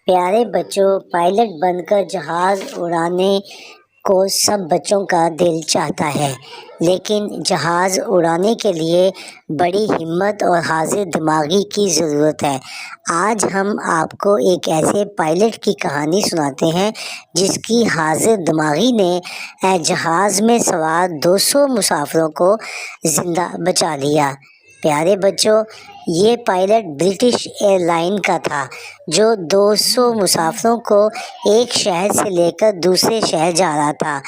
پیارے بچوں، پائلٹ بن کر جہاز اڑانے کو سب بچوں کا دل چاہتا ہے، لیکن جہاز اڑانے کے لیے بڑی ہمت اور حاضر دماغی کی ضرورت ہے۔ آج ہم آپ کو ایک ایسے پائلٹ کی کہانی سناتے ہیں جس کی حاضر دماغی نے جہاز میں سوار 200 مسافروں کو زندہ بچا لیا۔ پیارے بچوں، یہ پائلٹ برٹش ایئر لائن کا تھا جو 200 مسافروں کو ایک شہر سے لے کر دوسرے شہر جا رہا تھا۔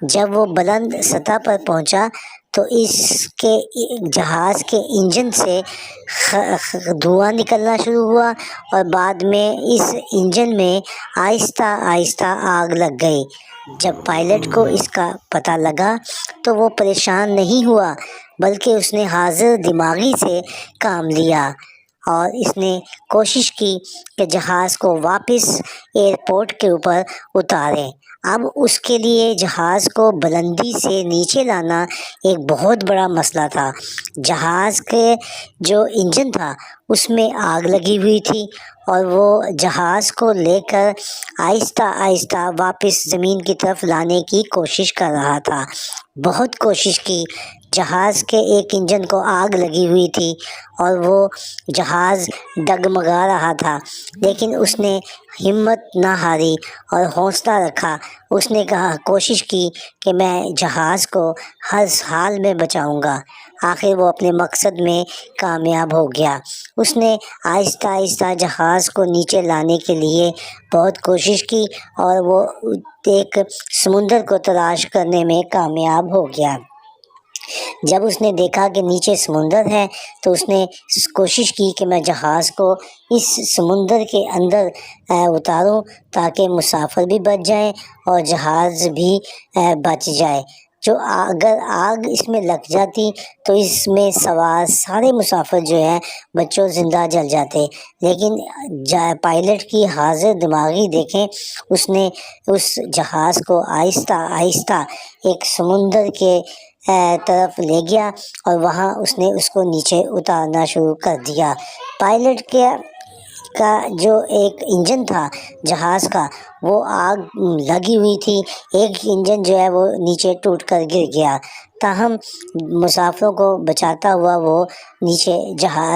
جب وہ بلند سطح پر پہنچا تو اس کے جہاز کے انجن سے دھواں نکلنا شروع ہوا اور بعد میں اس انجن میں آہستہ آہستہ آگ لگ گئی۔ جب پائلٹ کو اس کا پتہ لگا تو وہ پریشان نہیں ہوا، بلکہ اس نے حاضر دماغی سے کام لیا اور اس نے کوشش کی کہ جہاز کو واپس ایئرپورٹ کے اوپر اتارے۔ اب اس کے لیے جہاز کو بلندی سے نیچے لانا ایک بہت بڑا مسئلہ تھا۔ جہاز کے جو انجن تھا اس میں آگ لگی ہوئی تھی اور وہ جہاز کو لے کر آہستہ آہستہ واپس زمین کی طرف لانے کی کوشش کر رہا تھا۔ بہت کوشش کی، جہاز کے ایک انجن کو آگ لگی ہوئی تھی اور وہ جہاز ڈگمگا رہا تھا، لیکن اس نے ہمت نہ ہاری اور حوصلہ رکھا۔ اس نے کوشش کی کہ میں جہاز کو ہر حال میں بچاؤں گا۔ آخر وہ اپنے مقصد میں کامیاب ہو گیا۔ اس نے آہستہ آہستہ جہاز کو نیچے لانے کے لیے بہت کوشش کی اور وہ ایک سمندر کو تلاش کرنے میں کامیاب ہو گیا۔ جب اس نے دیکھا کہ نیچے سمندر ہے تو اس نے کوشش کی کہ میں جہاز کو اس سمندر کے اندر اتاروں تاکہ مسافر بھی بچ جائیں اور جہاز بھی بچ جائے۔ اگر آگ اس میں لگ جاتی تو اس میں سوار سارے مسافر جو ہیں بچوں زندہ جل جاتے، لیکن پائلٹ کی حاضر دماغی دیکھیں، اس نے اس جہاز کو آہستہ آہستہ ایک سمندر کے طرف لے گیا اور وہاں اس نے اس کو نیچے اتارنا شروع کر دیا۔ پائلٹ کا جو ایک انجن تھا جہاز کا وہ آگ لگی ہوئی تھی، ایک انجن جو ہے وہ نیچے ٹوٹ کر گر گیا، تاہم مسافروں کو بچاتا ہوا وہ نیچے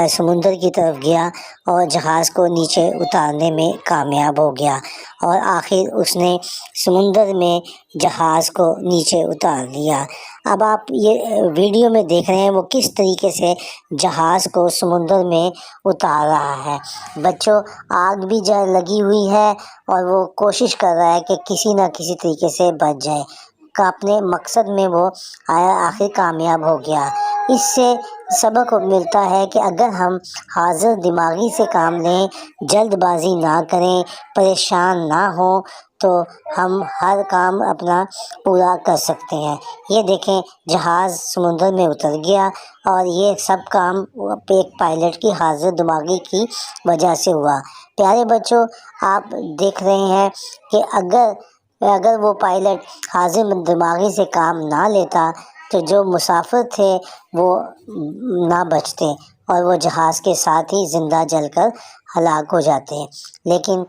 سمندر کی طرف گیا اور جہاز کو نیچے اتارنے میں کامیاب ہو گیا اور آخر اس نے سمندر میں جہاز کو نیچے اتار دیا۔ اب آپ یہ ویڈیو میں دیکھ رہے ہیں وہ کس طریقے سے جہاز کو سمندر میں اتار رہا ہے۔ بچوں، آگ بھی لگی ہوئی ہے اور وہ کوشش کر رہا ہے کہ کسی نہ کسی طریقے سے بچ جائے۔ اپنے مقصد میں وہ آخر کامیاب ہو گیا۔ اس سے سبق ملتا ہے کہ اگر ہم حاضر دماغی سے کام لیں، جلد بازی نہ کریں، پریشان نہ ہوں تو ہم ہر کام اپنا پورا کر سکتے ہیں۔ یہ دیکھیں، جہاز سمندر میں اتر گیا اور یہ سب کام ایک پائلٹ کی حاضر دماغی کی وجہ سے ہوا۔ پیارے بچوں، آپ دیکھ رہے ہیں کہ اگر وہ پائلٹ حاضر دماغی سے کام نہ لیتا تو جو مسافر تھے وہ نہ بچتے اور وہ جہاز کے ساتھ ہی زندہ جل کر ہلاک ہو جاتے، لیکن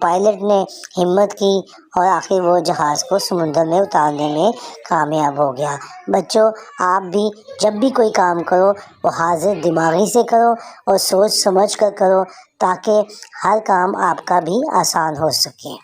پائلٹ نے ہمت کی اور آخر وہ جہاز کو سمندر میں اتارنے میں کامیاب ہو گیا۔ بچوں، آپ بھی جب بھی کوئی کام کرو وہ حاضر دماغی سے کرو اور سوچ سمجھ کر کرو تاکہ ہر کام آپ کا بھی آسان ہو سکے۔